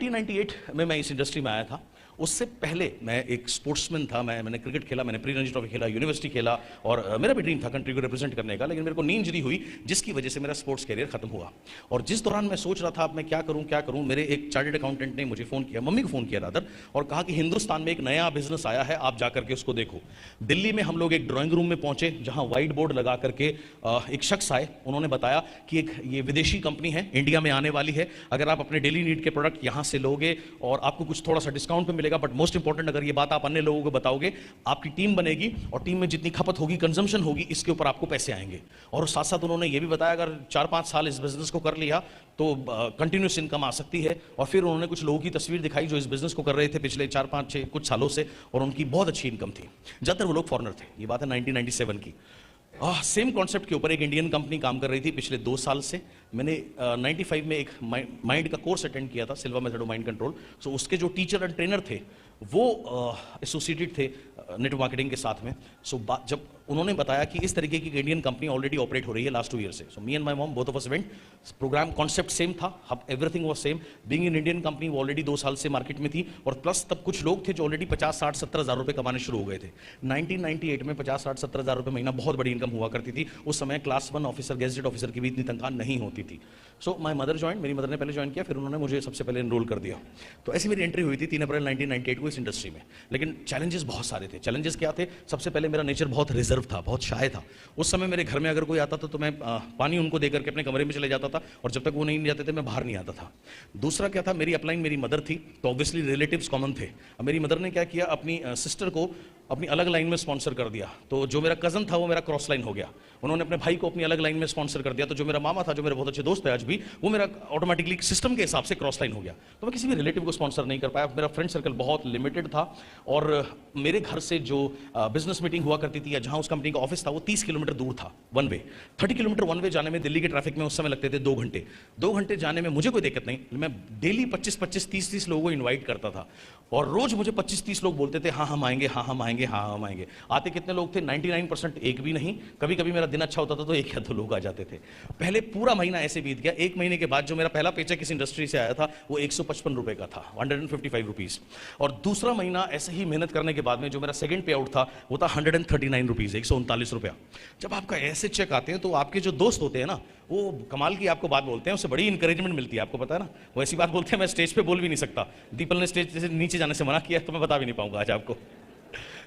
1998 में मैं इस इंडस्ट्री में आया था। उससे पहले मैं एक स्पोर्ट्समैन था। मैंने क्रिकेट खेला, मैंने प्री रणजी ट्रॉफी खेला, यूनिवर्सिटी खेला, और मेरा भी ड्रीम था कंट्री को रिप्रेजेंट करने का। लेकिन मेरे को नी इंजरी हुई जिसकी वजह से मेरा स्पोर्ट्स करियर खत्म हुआ। और जिस दौरान मैं सोच रहा था अब मैं क्या करूं, मेरे एक चार्टर्ड अकाउंटेंट ने मुझे फ़ोन किया, मम्मी को फ़ोन किया रादर, और कहा कि हिंदुस्तान में एक नया बिजनेस आया है, आप जाकर के उसको देखो। दिल्ली में हम लोग एक ड्राइंग रूम में पहुंचे जहां व्हाइट बोर्ड लगा करके एक शख्स आए। उन्होंने बताया कि एक ये विदेशी कंपनी है, इंडिया में आने वाली है, अगर आप अपने डेली नीड के प्रोडक्ट यहां से लोगे और आपको कुछ थोड़ा सा डिस्काउंट पे मिलेगा, बट मोस्ट इंपॉर्टेंट अगर ये बात आप अन्य लोगों को बताओगे, आपकी टीम बनेगी और टीम में जितनी खपत होगी, कंजम्पशन होगी, इसके ऊपर आपको पैसे आएंगे। और साथ साथ उन्होंने ये भी बताया अगर 4-5 साल इस बिजनेस को कर लिया तो कंटिन्यूस इनकम आ सकती है। और फिर उन्होंने कुछ लोगों की तस्वीर दिखाई जो इस बिजनेस को कर रहे थे पिछले 4-5-6 कुछ सालों से, और उनकी बहुत अच्छी इनकम थी। ज़्यादातर वो लोग फॉरेनर थे। ये बात है 1997 की। सेम कॉन्सेप्ट के ऊपर एक इंडियन कंपनी काम कर रही थी पिछले 2 साल से। मैंने 95 में एक माइंड का कोर्स अटेंड किया था, सिल्वा मेथड ऑफ माइंड कंट्रोल। सो उसके जो टीचर एंड ट्रेनर थे वो एसोसिएटेड थे नेटवर्क मार्केटिंग के साथ में। सो जब उन्होंने बताया कि इस तरीके की इंडियन कंपनी ऑलरेडी ऑपरेट हो रही है लास्ट 2 ईयर से। So me and my mom both of us went. Program concept same था, everything was same. Being in Indian company वो ऑलरेडी 2 साल से मार्केट में थी, और प्लस तब कुछ लोग थे जो ऑलरेडी 50, 60, 70 हज़ार रुपये कमाने शुरू हो गए थे। 1998 में 50, 60, 70 हज़ार रुपये महीना बहुत बड़ी इनकम हुआ करती थी। उस समय क्लास 1 ऑफिसर, गेजेटेड ऑफिसर की भी इतनी तनख्वाह नहीं होती थी। सो माय मदर ज्वाइन, मेरी मदर ने पहले ज्वाइन किया, फिर उन्होंने मुझे सबसे पहले एनरोल कर दिया। तो ऐसी मेरी एंट्री हुई थी 3 अप्रैल 1998 को इस इंडस्ट्री में। लेकिन चैलेंजेस बहुत सारे थे। चैलेंजेस क्या थे? सबसे पहले मेरा नेचर बहुत रिजर्व था, बहुत शाय था। उस समय मेरे घर में अगर कोई आता था तो मैं पानी उनको देकर के अपने कमरे में चले जाता था, और जब तक वो नहीं जाते थे मैं बाहर नहीं आता था। दूसरा क्या था, मेरी अपलाइन मेरी मदर थी, तो ऑब्वियसली रिलेटिव्स कॉमन थे। अब मेरी मदर ने क्या किया, अपनी सिस्टर को अपनी अलग लाइन में स्पॉन्सर कर दिया। तो जो मेरा कजन था वो मेरा क्रॉस लाइन हो गया। उन्होंने अपने भाई को अपनी अलग लाइन में स्पॉन्सर कर दिया। तो जो मेरा मामा था, जो मेरे बहुत अच्छे दोस्त है आज भी, वो मेरा ऑटोमेटिकली सिस्टम के हिसाब से क्रॉस लाइन हो गया। तो मैं किसी भी रिलेटिव को स्पॉन्सर नहीं कर पाया। मेरा फ्रेंड सर्कल बहुत लिमिटेड था, और मेरे घर से जो बिजनेस मीटिंग हुआ करती थी या जहां उस कंपनी का ऑफिस था वो 30 किलोमीटर दूर था one way. 30 kilometre one way जाने में दिल्ली के ट्रैफिक में उस समय लगते थे 2 घंटे। 2 घंटे जाने में मुझे कोई दिक्कत नहीं, मैं डेली 25-25, 30-30 लोगों को इन्वाइट करता था, और रोज मुझे 25-30 लोग बोलते थे हाँ हम आएंगे, हाँ हम आएंगे, हाँ हम आएंगे। आते कितने लोग थे? 99% एक भी नहीं। कभी कभी मेरा दिन अच्छा होता था तो 1 या 2 लोग आ जाते थे। पहले पूरा महीना ऐसे बीत गया। 1 महीने के बाद जो मेरा पहला पेचेक इस इंडस्ट्री से आया था वो 155 रुपए का था, 155 रुपीज। और दूसरा महीना ऐसे ही मेहनत करने के बाद में जो मेरा सेकंड पे आउट था वो था 139 रुपीज, 139 रुपया। जब आपका ऐसे चेक आते हैं तो आपके जो दोस्त होते हैं ना, वो कमाल की आपको बात बोलते हैं, उससे बड़ी इंकरेजमेंट मिलती है। आपको पता है ना, वो ऐसी बात बोलते हैं मैं स्टेज पे बोल भी नहीं सकता। दीपल ने स्टेज से नीचे जाने से मना किया तो मैं बता भी नहीं पाऊंगा आज आपको।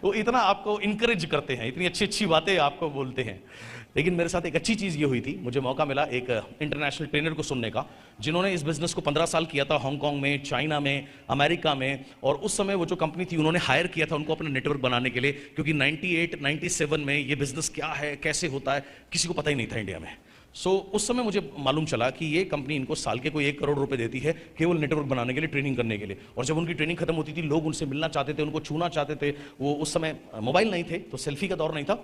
वो इतना आपको इंकरेज करते हैं, इतनी अच्छी अच्छी बातें आपको बोलते हैं। लेकिन मेरे साथ एक अच्छी चीज़ ये हुई थी, मुझे मौका मिला एक इंटरनेशनल ट्रेनर को सुनने का, जिन्होंने इस बिज़नेस को 15 साल किया था हांगकांग में, चाइना में, अमेरिका में। और उस समय वो जो कंपनी थी उन्होंने हायर किया था उनको अपना नेटवर्क बनाने के लिए, क्योंकि 98-97 में ये बिज़नेस क्या है, कैसे होता है, किसी को पता ही नहीं था इंडिया में। उस समय मुझे मालूम चला कि ये कंपनी इनको साल के कोई 1 करोड़ रुपए देती है केवल नेटवर्क बनाने के लिए, ट्रेनिंग करने के लिए। और जब उनकी ट्रेनिंग खत्म होती थी लोग उनसे मिलना चाहते थे, उनको छूना चाहते थे। वो उस समय मोबाइल नहीं थे तो सेल्फी का दौर नहीं था,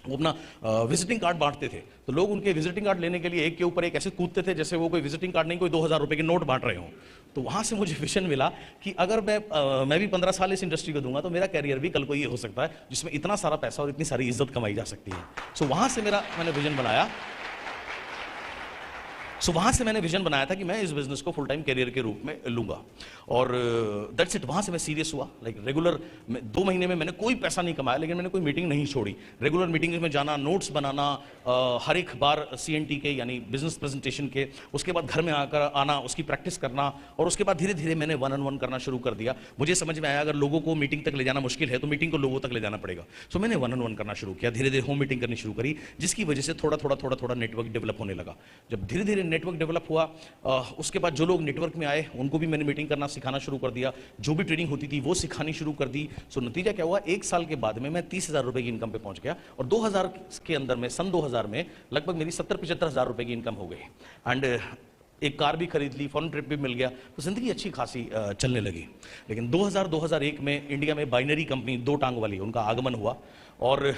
वो अपना विजिटिंग कार्ड बांटते थे। तो लोग उनके विजिटिंग कार्ड लेने के लिए एक के ऊपर एक ऐसे कूदते थे जैसे वो कोई विजिटिंग कार्ड नहीं, कोई 2000 रुपए के नोट बांट रहे हों। तो वहाँ से मुझे विजन मिला कि अगर मैं भी 15 साल इस इंडस्ट्री को दूंगा तो मेरा कैरियर भी कल को ये हो सकता है जिसमें इतना सारा पैसा और इतनी सारी इज्जत कमाई जा सकती है। वहाँ से मैंने विजन बनाया। वहाँ से मैंने विजन बनाया था कि मैं इस बिजनेस को फुल टाइम करियर के रूप में लूँगा, और दैट्स इट। वहाँ से मैं सीरियस हुआ। लाइक रेगुलर 2 महीने में मैंने कोई पैसा नहीं कमाया, लेकिन मैंने कोई मीटिंग नहीं छोड़ी। रेगुलर मीटिंग में जाना, नोट्स बनाना, हर एक बार CNT के यानी बिजनेस प्रेजेंटेशन के, उसके बाद घर में आना, उसकी प्रैक्टिस करना, और उसके बाद धीरे धीरे मैंने 1-on-1 करना शुरू कर दिया। मुझे समझ में आया अगर लोगों को मीटिंग तक ले जाना मुश्किल है तो मीटिंग को लोगों तक ले जाना पड़ेगा। मैंने 1-on-1 करना शुरू किया, धीरे धीरे होम मीटिंग करनी शुरू करी, जिसकी वजह से थोड़ा थोड़ा नेटवर्क डेवलप होने लगा। जब धीरे धीरे नेटवर्क डेवलप हुआ, उसके बाद जो लोग नेटवर्क में आए उनको भी मैंने मीटिंग करना सिखाना शुरू कर दिया, जो भी ट्रेनिंग होती थी वो सिखानी शुरू कर दी। नतीजा क्या हुआ, 1 साल के बाद में मैं 30,000 रुपए की इनकम पे पहुंच गया, और 2000 के अंदर में, सन 2000 में लगभग मेरी 70-75 हज़ार रुपए की इनकम हो गई। एंड एक कार भी खरीद ली, फॉरेन ट्रिप भी मिल गया, तो जिंदगी अच्छी खासी चलने लगी। लेकिन 2000-2001 में इंडिया में बाइनरी कंपनी 2 टांग वाली उनका आगमन हुआ, और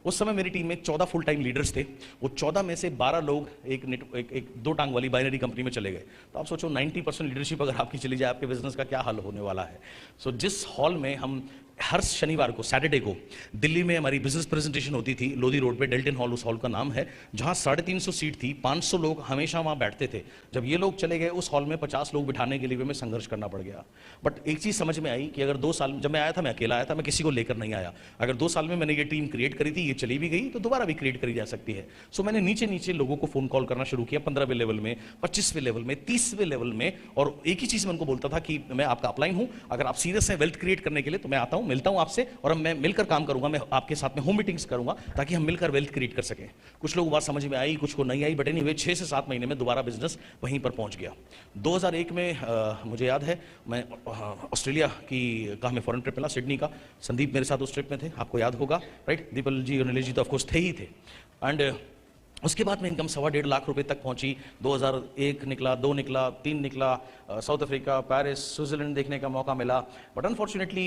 उस समय मेरी टीम में 14 फुल टाइम लीडर्स थे। वो 14 में से 12 लोग एक 2 टांग वाली बाइनरी कंपनी में चले गए। तो आप सोचो 90% लीडरशिप अगर आपकी चली जाए, आपके बिजनेस का क्या हाल होने वाला है। जिस हॉल में हम हर शनिवार को, सैटरडे को, दिल्ली में हमारी बिजनेस प्रेजेंटेशन होती थी लोधी रोड पे, डेल्टन हॉल उस हॉल का नाम है, जहां 350 सीट थी, 500 लोग हमेशा वहां बैठते थे। जब ये लोग चले गए उस हॉल में 50 लोग बिठाने के लिए भी हमें संघर्ष करना पड़ गया। बट एक चीज़ समझ में आई कि अगर 2 साल, जब मैं आया था मैं अकेला आया था, मैं किसी को लेकर नहीं आया। अगर 2 साल में मैंने ये टीम क्रिएट करी थी, ये चली भी गई, तो दोबारा भी क्रिएट करी जा सकती है। सो मैंने नीचे नीचे लोगों को फोन कॉल करना शुरू किया, 15वें लेवल में, 25वें लेवल में, 30वें लेवल में, और एक ही चीज़ मैं उनको बोलता था कि मैं आपका अपलाइन हूँ, अगर आप सीरियस हैं वेल्थ क्रिएट करने के लिए तो मैं आता हूँ, मिलता हूँ आपसे, और मैं मिलकर काम करूंगा, मैं आपके साथ में होम मीटिंग्स करूंगा ताकि हम मिलकर वेल्थ क्रिएट कर सकें। कुछ लोग बात समझ में आई, कुछ को नहीं आई, बट एनीवे 6 से 7 महीने में दोबारा बिजनेस वहीं पर पहुंच गया। 2001 में मुझे याद है मैं ऑस्ट्रेलिया का हमें फॉरेन ट्रिप मिला, सिडनी का। संदीप मेरे साथ उस ट्रिप में थे, आपको याद होगा, राइट? दीपल जी और नीलेश जी तो ऑफकोर्स थे ही थे। एंड उसके बाद में इनकम 1.25 लाख रुपए तक पहुंची। 2001 निकला, 2 निकला, 3 निकला, साउथ अफ्रीका, पेरिस, स्विट्जरलैंड देखने का मौका मिला। बट अनफॉर्चुनेटली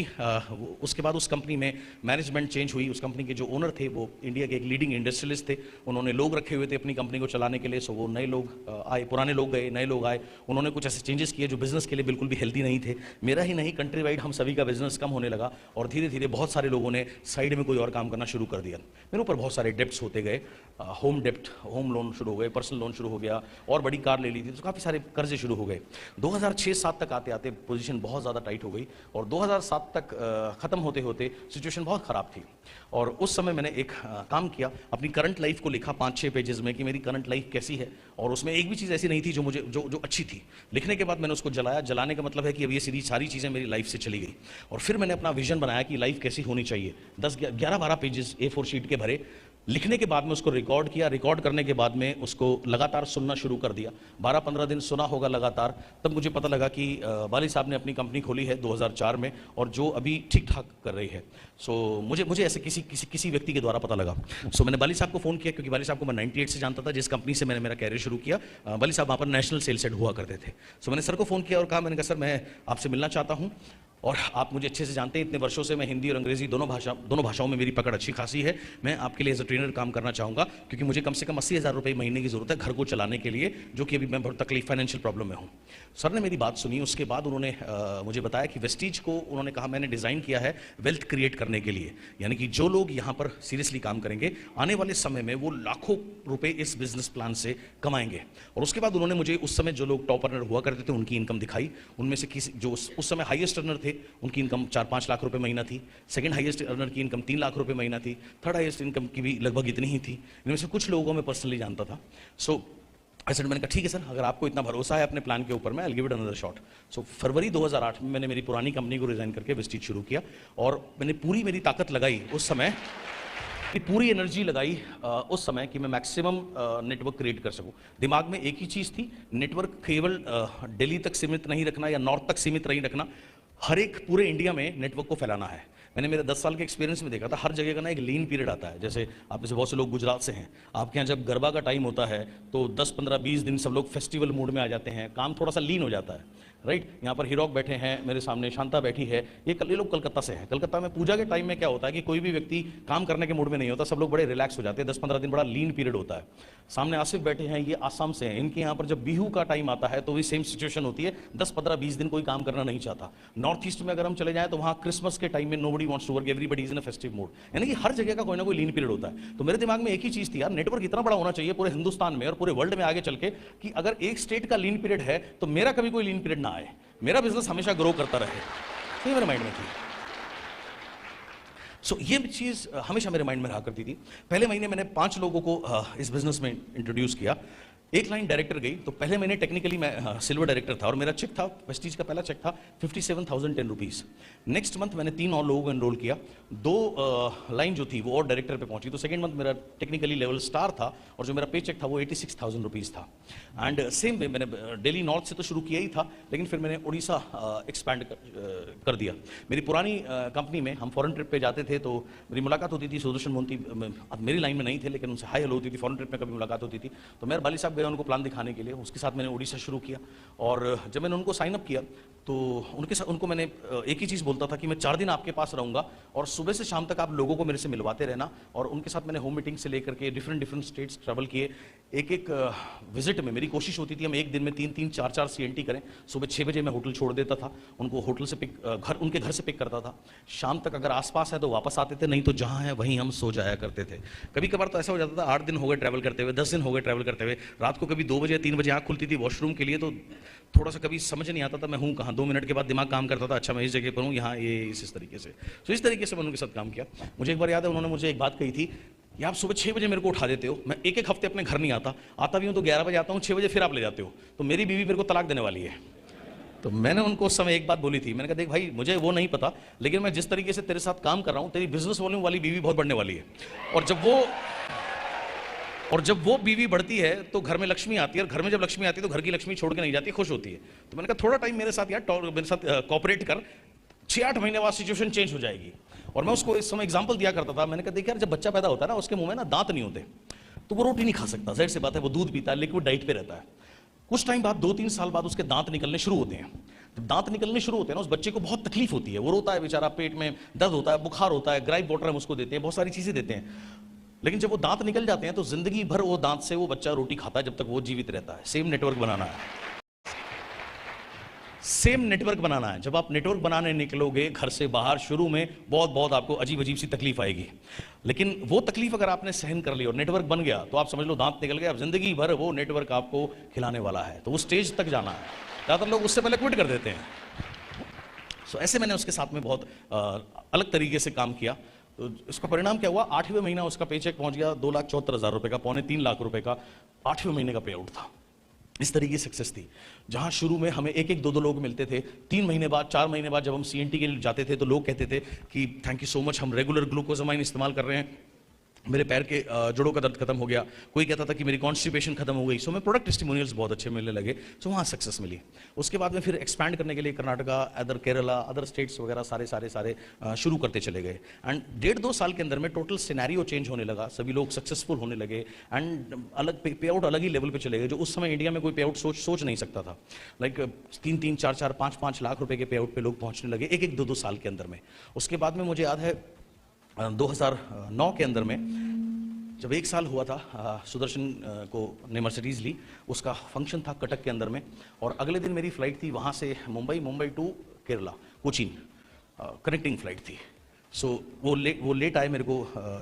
उसके बाद उस कंपनी में मैनेजमेंट चेंज हुई। उस कंपनी के जो ओनर थे वो इंडिया के एक लीडिंग इंडस्ट्रियलिस्ट थे, उन्होंने लोग रखे हुए थे अपनी कंपनी को चलाने के लिए। सो वो नए लोग आए, पुराने लोग गए, नए लोग आए, उन्होंने कुछ ऐसे चेंजेस किए जो बिजनेस के लिए बिल्कुल भी हेल्दी नहीं थे। मेरा ही नहीं, कंट्री वाइड हम सभी का बिजनेस कम होने लगा, और धीरे धीरे बहुत सारे लोगों ने साइड में कोई और काम करना शुरू कर दिया। मेरे ऊपर बहुत सारे डेप्ट्स होते गए, होम डेप्ट, होम लोन शुरू हो गए, पर्सनल लोन शुरू हो गया, और बड़ी कार ले ली थी, तो काफ़ी सारे कर्जे शुरू हो गए। 2006-7 तक आते आते पोजीशन बहुत ज़्यादा टाइट हो गई, और 2007 तक ख़त्म होते होते सिचुएशन बहुत ख़राब थी। और उस समय मैंने एक काम किया, अपनी करंट लाइफ को लिखा 5-6 पेजेस में कि मेरी करंट लाइफ कैसी है, और उसमें एक भी चीज़ ऐसी नहीं थी जो मुझे जो अच्छी थी। लिखने के बाद मैंने उसको जलाया। जलाने का मतलब है कि अब ये सारी चीज़ें मेरी लाइफ से चली गई, और फिर मैंने अपना विजन बनाया कि लाइफ कैसी होनी चाहिए। 11-12 पेजेस A4 शीट के भरे। लिखने के बाद में उसको रिकॉर्ड किया, रिकॉर्ड करने के बाद में उसको लगातार सुनना शुरू कर दिया। 12-15 दिन सुना होगा लगातार, तब मुझे पता लगा कि वाली साहब ने अपनी कंपनी खोली है 2004 में, और जो अभी ठीक ठाक कर रही है। सो मुझे ऐसे किसी व्यक्ति के द्वारा पता लगा। सो मैंने वाली साहब को फ़ोन किया, क्योंकि वाली साहब को मैं 98 से जानता था, जिस कंपनी से मैंने मेरा कैरियर शुरू किया। वाली साहब वहाँ पर नेशनल सेल्स हेड हुआ करते थे। सो मैंने सर को फ़ोन किया और कहा, मैंने कहा सर मैं आपसे मिलना चाहता हूँ, और आप मुझे अच्छे से जानते हैं, इतने वर्षों से मैं हिंदी और अंग्रेजी दोनों भाषाओं में मेरी पकड़ अच्छी खासी है। मैं आपके लिए एज अ ट्रेनर काम करना चाहूँगा, क्योंकि मुझे कम से कम 80,000 रुपये महीने की ज़रूरत है घर को चलाने के लिए, जो कि अभी मैं बहुत तकलीफ फाइनेंशियल प्रॉब्लम में हूँ। सर ने मेरी बात सुनी। उसके बाद उन्होंने मुझे बताया कि वेस्टीज को उन्होंने कहा मैंने डिज़ाइन किया है वेल्थ क्रिएट करने के लिए, यानी कि जो लोग यहाँ पर सीरियसली काम करेंगे आने वाले समय में वो लाखों रुपए इस बिजनेस प्लान से कमाएंगे। और उसके बाद उन्होंने मुझे उस समय जो लोग टॉप अर्नर हुआ करते थे उनकी इनकम दिखाई। उनमें से किसी जो उस समय हाईएस्ट अर्नर थे उनकी इनकम 4-5 लाख रुपए महीना थी। सेकंड हाईएस्ट अर्नर की इनकम 3 लाख रुपए महीना थी। थर्ड हाईएस्ट इनकम की भी लगभग इतनी ही थी। इनमें से कुछ लोगों को मैं पर्सनली जानता था। सो ऐसे मैंने कहा ठीक है सर, अगर आपको इतना भरोसा है अपने प्लान के ऊपर में, I will give it another shot. So फरवरी 2008 में मैंने मेरी पुरानी कंपनी को रिजाइन करके वेस्टीज शुरू किया, और मैंने पूरी मेरी ताकत लगाई उस समय, पूरी एनर्जी लगाई उस समय कि मैं मैक्सिमम नेटवर्क क्रिएट कर सकूं। दिमाग में एक ही चीज़ थी, नेटवर्क केवल दिल्ली तक सीमित नहीं रखना या नॉर्थ तक सीमित नहीं रखना, हर एक पूरे इंडिया में नेटवर्क को फैलाना है। मैंने मेरे 10 साल के एक्सपीरियंस में देखा था, हर जगह का ना एक लीन पीरियड आता है। जैसे आप जैसे बहुत से लोग गुजरात से हैं, आपके यहाँ जब गरबा का टाइम होता है तो 10, 15, 20 दिन सब लोग फेस्टिवल मूड में आ जाते हैं, काम थोड़ा सा लीन हो जाता है, राइट? यहाँ पर हीरोक बैठे हैं, मेरे सामने शांता बैठी है, ये लोग कलकत्ता से हैं। कलकत्ता में पूजा के टाइम में क्या होता है कि कोई भी व्यक्ति काम करने के मूड में नहीं होता, सब लोग बड़े रिलैक्स हो जाते हैं, 10-15 दिन बड़ा लीन पीरियड होता है। सामने आसिफ बैठे हैं, ये आसाम से हैं, इनके यहाँ पर जब बिहू का टाइम आता है तो भी सेम सिचुएशन होती है, 10, 15, 20 दिन कोई काम करना नहीं चाहता। नॉर्थ ईस्ट में अगर हम चले जाएं तो वहाँ क्रिसमस के टाइम में nobody wants to work, everybody is in a festive mood, यानी कि हर जगह का कोई ना कोई लीन पीरियड होता है। तो मेरे दिमाग में एक ही चीज़ थी यार, नेटवर्क इतना बड़ा होना चाहिए पूरे हिंदुस्तान में और पूरे वर्ल्ड में आगे चल के कि अगर एक स्टेट का लीन पीरियड है तो मेरा कभी कोई लीन पीरियड ना आए, मेरा बिजनेस हमेशा ग्रो करता रहे। तो ये मेरे माइंड में थी। सो ये चीज़ हमेशा मेरे माइंड में रहा करती थी। पहले महीने मैंने 5 लोगों को इस बिजनेस में इंट्रोड्यूस किया। एक लाइन डायरेक्टर गई तो पहले महीने टेक्निकली मैं सिल्वर डायरेक्टर था और मेरा चेक था, वेस्टीज का पहला चेक था 57,010 रुपीज़। नेक्स्ट मंथ मैंने 3 और लोगों को एनरोल किया, 2 लाइन जो थी वो और डायरेक्टर पे पहुंची, तो सेकंड मंथ मेरा टेक्निकली लेवल स्टार था और जो मेरा पे चेक था वो 86,000 रुपीज़ था। एंड सेम वे मैंने दिल्ली नॉर्थ से तो शुरू किया ही था, लेकिन फिर मैंने उड़ीसा एक्सपैंड कर दिया। मेरी पुरानी कंपनी में हम फॉरेन ट्रिप पे जाते थे तो मेरी मुलाकात होती थी, सुदर्शन मोहंती मेरी लाइन में नहीं थे लेकिन उनसे हाई हेलो होती थी, फॉरेन ट्रिप में कभी मुलाकात होती थी, तो मेरे बाली साहब गए उनको प्लान दिखाने के लिए, उसके साथ मैंने उड़ीसा शुरू किया। और जब मैंने उनको साइन अप किया तो उनके साथ उनको मैंने एक ही चीज़ बोलता था कि मैं 4 दिन आपके पास रहूँगा और सुबह से शाम तक आप लोगों को मेरे से मिलवाते रहना। और उनके साथ मैंने होम मीटिंग से लेकर के डिफरेंट स्टेट्स ट्रैवल किए। एक विजिट में मेरी कोशिश होती थी हम एक दिन में 3-3, 4-4 CNT करें। सुबह 6 बजे मैं होटल छोड़ देता था, उनको होटल से उनके घर से पिक करता था। शाम तक अगर आसपास है तो वापस आते थे, नहीं तो जहाँ है वहीं हम सो जाया करते थे। कभी कभार तो ऐसा हो जाता था 8 दिन हो गए ट्रैवल करते हुए, 10 दिन हो गए ट्रैवल करते हुए, रात को कभी 2 बजे 3 बजे आँख खुलती थी वॉशरूम के लिए, तो थोड़ा सा कभी समझ नहीं आता था मैं हूँ कहाँ। 2 मिनट के बाद दिमाग काम करता था, अच्छा मैं इस जगह पर हूँ, यहाँ ये इस तरीके से। तो इस तरीके से मैंने उनके साथ काम किया। मुझे एक बार याद है उन्होंने मुझे एक बात कही थी, ये आप सुबह 6 बजे मेरे को उठा देते हो, मैं एक हफ्ते अपने घर नहीं आता भी हूँ तो 11 बजे आता हूँ, 6 बजे फिर आप ले जाते हो, तो मेरी बीवी मेरे को तलाक देने वाली है। तो मैंने उनको उस समय एक बात बोली थी, मैंने कहा देख भाई मुझे वो नहीं पता, लेकिन मैं जिस तरीके से तेरे साथ काम कर रहा हूँ, तेरी बिजनेस वॉल्यूम वाली बीवी बहुत बढ़ने वाली है। और जब वो बीवी बढ़ती है तो घर में लक्ष्मी आती है, और घर में जब लक्ष्मी आती है तो घर की लक्ष्मी छोड़ के नहीं जाती, खुश होती है। तो मैंने कहा थोड़ा टाइम मेरे साथ यार मेरे साथ कॉपरेट कर, 6-8 महीने बाद सिचुएशन चेंज हो जाएगी। और मैं उसको इस समय एग्जांपल दिया करता था, मैंने कहा देख यार जब बच्चा पैदा होता है ना उसके मुंह में ना दांत नहीं होते, तो वो रोटी नहीं खा सकता, जाहिर सी बात है, वो दूध पीता है, लिक्विड डाइट पे रहता है। कुछ टाइम बाद 2-3 साल बाद उसके दांत निकलने शुरू होते हैं। जब दांत निकलने शुरू होते हैं ना उस बच्चे को बहुत तकलीफ होती है, वो रोता है बेचारा, पेट में दर्द होता है, बुखार होता है, ग्राइप वाटर हम उसको देते हैं, बहुत सारी चीजें देते हैं। लेकिन जब वो दांत निकल जाते हैं तो जिंदगी भर वो दांत से वो बच्चा रोटी खाता है जब तक वो जीवित रहता है। सेम नेटवर्क बनाना है, सेम नेटवर्क बनाना है। जब आप नेटवर्क बनाने निकलोगे घर से बाहर, शुरू में बहुत आपको अजीब अजीब सी तकलीफ आएगी, लेकिन वो तकलीफ अगर आपने सहन कर ली और नेटवर्क बन गया तो आप समझ लो दांत निकल गया, अब जिंदगी भर वो नेटवर्क आपको खिलाने वाला है। तो उस स्टेज तक जाना है, ज़्यादातर लोग उससे पहले क्विट कर देते हैं। सो ऐसे मैंने उसके साथ में बहुत अलग तरीके से काम किया। तो इसका परिणाम क्या हुआ, 8वें महीना उसका पेचेक पहुंच गया 2,74,000 रुपए का, 2.25 लाख रुपए का 8वें महीने का पे आउट था। इस तरीके से सक्सेस थी। जहां शुरू में हमें 1-1, 2-2 लोग मिलते थे, 3 महीने बाद 4 महीने बाद जब हम CNT के लिए जाते थे तो लोग कहते थे कि थैंक यू सो मच, हम रेगुलर ग्लूकोजामाइन इस्तेमाल कर रहे हैं, मेरे पैर के जोड़ों का दर्द खत्म हो गया। कोई कहता था कि मेरी कॉन्स्टिपेशन खत्म हो गई। सो मैं प्रोडक्ट टेस्टिमोनियल्स बहुत अच्छे मिलने लगे, सो वहाँ सक्सेस मिली। उसके बाद में फिर एक्सपैंड करने के लिए Karnataka, other Kerala, other states वगैरह सारे शुरू करते चले गए। एंड 1.5-2 साल के अंदर में टोटल सिनेरियो चेंज होने लगा, सभी लोग सक्सेसफुल होने लगे एंड अलग पे आउट अलग ही लेवल पे चले गए, जो उस समय इंडिया में कोई पे आउट सोच नहीं सकता था। लाइक 3-3, 4-4, 5-5 लाख रुपए के पे आउट पे लोग पहुंचने लगे 1-1, 2-2 साल के अंदर में। उसके बाद में मुझे याद है 2009 के अंदर में जब 1 साल हुआ था, सुदर्शन को ने मर्सिडीज़ ली, उसका फंक्शन था कटक के अंदर में, और अगले दिन मेरी फ्लाइट थी वहाँ से Mumbai to Kerala, Cochin connecting flight थी। सो वो लेट आए मेरे को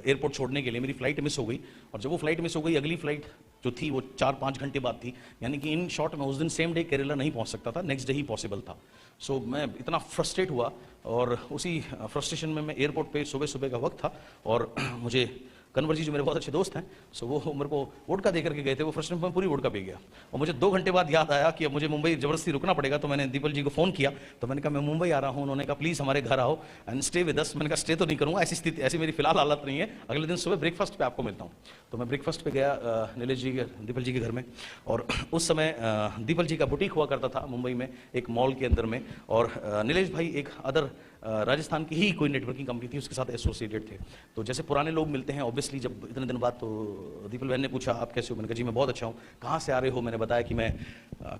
एयरपोर्ट छोड़ने के लिए, मेरी फ्लाइट मिस हो गई, और जब वो फ्लाइट मिस हो गई अगली फ्लाइट जो थी वो 4-5 घंटे बाद थी, यानी कि इन शॉर्ट में उस दिन सेम डे केरला नहीं पहुंच सकता था, नेक्स्ट डे ही पॉसिबल था। सो मैं इतना फ्रस्ट्रेट हुआ, और उसी फ्रस्ट्रेशन में मैं एयरपोर्ट पे सुबह का वक्त था, और मुझे कन्वर जी जो मेरे बहुत अच्छे दोस्त हैं, सो वो मेरे को वोडका दे करके गए थे, वो फ्रस्ट्रेशन में पूरी वोडका पी गया। और मुझे 2 घंटे बाद याद आया कि अब मुझे मुंबई ज़बरदस्ती रुकना पड़ेगा, तो मैंने दीपल जी को फ़ोन किया, तो मैंने कहा मैं मुंबई आ रहा हूँ। उन्होंने कहा प्लीज़ हमारे घर आओ एंड स्टे विद अस। मैंने कहा स्टे तो नहीं करूँगा, ऐसी मेरी फिलहाल हालत नहीं है, अगले दिन सुबह ब्रेकफास्ट पे आपको मिलता हूँ। तो मैं ब्रेकफास्ट पे गया नीलेश जी के, दीपल जी के घर में, और उस समय दीपल जी का बुटीक हुआ करता था मुंबई में एक मॉल के अंदर में, और नीलेश भाई एक अदर राजस्थान की ही कोई नेटवर्किंग कंपनी थी उसके साथ एसोसिएटेड थे। तो जैसे पुराने लोग मिलते हैं ऑब्वियसली, जब इतने दिन बाद, तो दीपल बहन ने पूछा आप कैसे हो, मैंने कहा जी मैं बहुत अच्छा हूँ, कहाँ से आ रहे हो, मैंने बताया कि मैं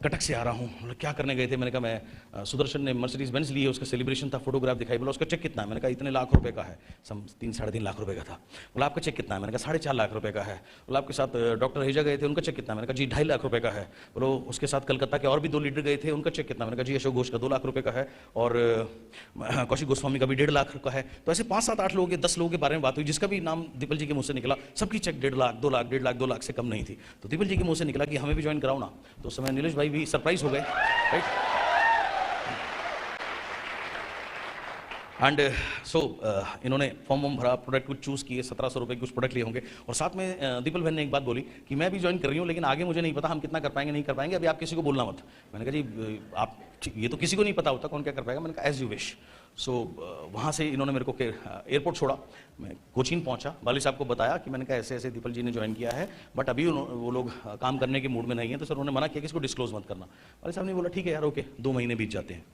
कटक से आ रहा हूँ। बोले क्या करने गए थे, मैंने कहा मैं सुदर्शन ने मर्सिडीज बेंज ली है, उसका सेलिब्रेशन था, फोटोग्राफ दिखाई। बोला उसका चेक कितना है, मैंने कहा इतने लाख रुपए का है, 3-3.5 लाख रुपए का था। बोला आपका चेक कितना है, मैंने कहा 4.5 लाख रुपए का है। बोला आपके साथ डॉक्टर हेजा गए थे, उनका चेक कितना है, मैंने कहा जी 2.5 लाख रुपए का है। बोलो उसके साथ कलकत्ता के और भी 2 लीडर गए थे, उनका चेक कितना, मैंने कहा जी अशोक घोष का 2 लाख रुपए का है, और कौशिक गोस्वामी का भी 1.5 लाख का है। तो ऐसे 5-7-8 लोगों के 10 लोगों के बारे में बात हुई, जिसका भी नाम दीपल जी के मुंह से निकला सबकी चेक 1.5 लाख, 2 लाख, 1.5 लाख, 2 लाख से कम नहीं थी। तो दीपल जी के मुंह से निकला कि हमें भी ज्वाइन कराओ ना। तो उस समय नीलेश भाई भी सरप्राइज हो गए, राइट। एंड सो इन्होंने फॉर्म भरा, प्रोडक्ट कुछ चूज़ किए, 1700 रुपये कुछ प्रोडक्ट लिए होंगे, और साथ में दीपल बहन ने एक बात बोली कि मैं भी ज्वाइन कर रही हूँ, लेकिन आगे मुझे नहीं पता हम कितना कर पाएंगे नहीं कर पाएंगे, अभी आप किसी को बोलना मत। मैंने कहा जी आप, ये तो किसी को नहीं पता होता कौन क्या कर पाएगा। मैंने कहा एज यू विश। सो वहाँ से इन्होंने मेरे को एयरपोर्ट छोड़ा, मैं कोचीन पहुँचा, वाली साहब को बताया कि मैंने कहा ऐसे ऐसे दीपल जी ने ज्वाइन किया है, बट अभी वो लोग काम करने के मूड में नहीं है, तो सर उन्होंने मना किया कि इसको डिस्क्लोज मत करना। वाली साहब ने बोला ठीक है यार ओके। 2 महीने बीत जाते हैं,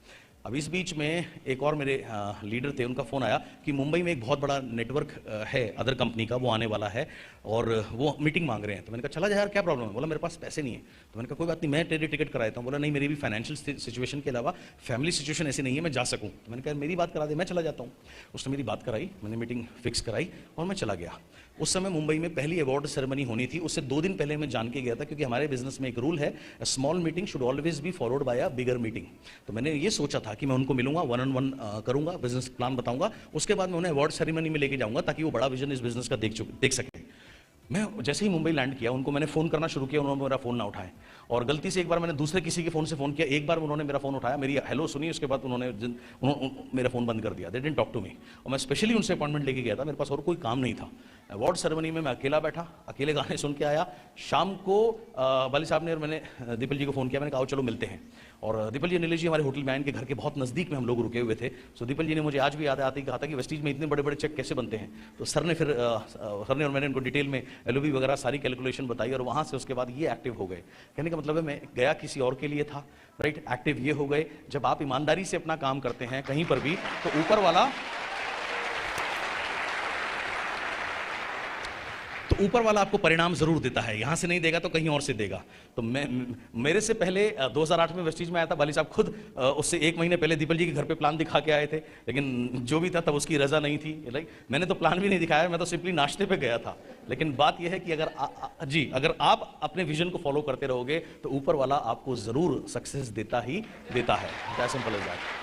अब इस बीच में एक और मेरे लीडर थे, उनका फ़ोन आया कि मुंबई में एक बहुत बड़ा नेटवर्क है अदर कंपनी का, वो आने वाला है और वो मीटिंग मांग रहे हैं। तो मैंने कहा चला जा यार, क्या प्रॉब्लम है? बोला मेरे पास पैसे नहीं है। तो मैंने कहा कोई बात नहीं, मैं तेरी टिकट करा देता हूँ। बोला नहीं, मेरी भी फाइनेंशियल सिचुएशन के अलावा फैमिली सिचुएशन ऐसी नहीं है मैं जा सकूँ। तो मैंने कहा मेरी बात करा दे, मैं चला जाता हूँ। उसने मेरी बात कराई, मैंने मीटिंग फिक्स कराई और मैं चला गया। उस समय मुंबई में पहली अवार्ड सेरेमनी होनी थी, उससे 2 दिन पहले मैं जान के गया था, क्योंकि हमारे बिजनेस में एक रूल है, small meeting should always be followed by a bigger meeting. तो मैंने ये सोचा था कि मैं उनको मिलूंगा, 1-on-1 करूंगा, बिजनेस प्लान बताऊंगा, उसके बाद मैं उन्हें अवार्ड सेरेमनी में लेके जाऊंगा ताकि वो बड़ा विजन इस बिजनेस का देख सके। मैं जैसे ही मुंबई लैंड किया, उनको मैंने फ़ोन करना शुरू किया, उन्होंने मेरा फ़ोन ना उठाए और गलती से एक बार मैंने दूसरे किसी के फ़ोन से फ़ोन किया, एक बार उन्होंने मेरा फ़ोन उठाया, मेरी हेलो सुनी, उसके बाद उन्होंने मेरा फ़ोन बंद कर दिया। They didn't talk to me. और मैं स्पेशली उनसे अपॉइंटमेंट लेके गया था, मेरे पास और कोई काम नहीं था। अवार्ड सेरेमनी में मैं अकेला बैठा, अकेले गाने सुन के आया। शाम को वाली साहब ने और मैंने दीपल जी को फ़ोन किया, मैंने कहा आओ चलो मिलते हैं। और दीपल जी नीलेश जी हमारे होटल में आए, के घर के बहुत नज़दीक में हम लोग रुके हुए थे। सो दीपल जी ने मुझे आज भी याद आते ही कहा था कि वेस्टीज में इतने बड़े बड़े चेक कैसे बनते हैं। तो सर ने और मैंने उनको डिटेल में एलओबी वगैरह सारी कैलकुलेशन बताई और वहाँ से उसके बाद ये एक्टिव हो गए। कहने का मतलब है मैं गया किसी और के लिए था, राइट। एक्टिव ये हो गए जब आप ईमानदारी से अपना काम करते हैं कहीं पर भी, तो ऊपर वाला आपको परिणाम जरूर देता है। यहां से नहीं देगा तो कहीं और से देगा। तो मेरे से पहले 2008 में वेस्टीज में आया था, वाली साहब खुद उससे 1 महीने पहले दीपल जी के घर पे प्लान दिखा के आए थे, लेकिन जो भी था तब उसकी रजा नहीं थी। लाइक मैंने तो प्लान भी नहीं दिखाया, मैं तो सिंपली नाश्ते पे गया था। लेकिन बात यह है कि अगर आप अपने विजन को फॉलो करते रहोगे तो ऊपर वाला आपको जरूर सक्सेस देता ही देता है। Simple is that.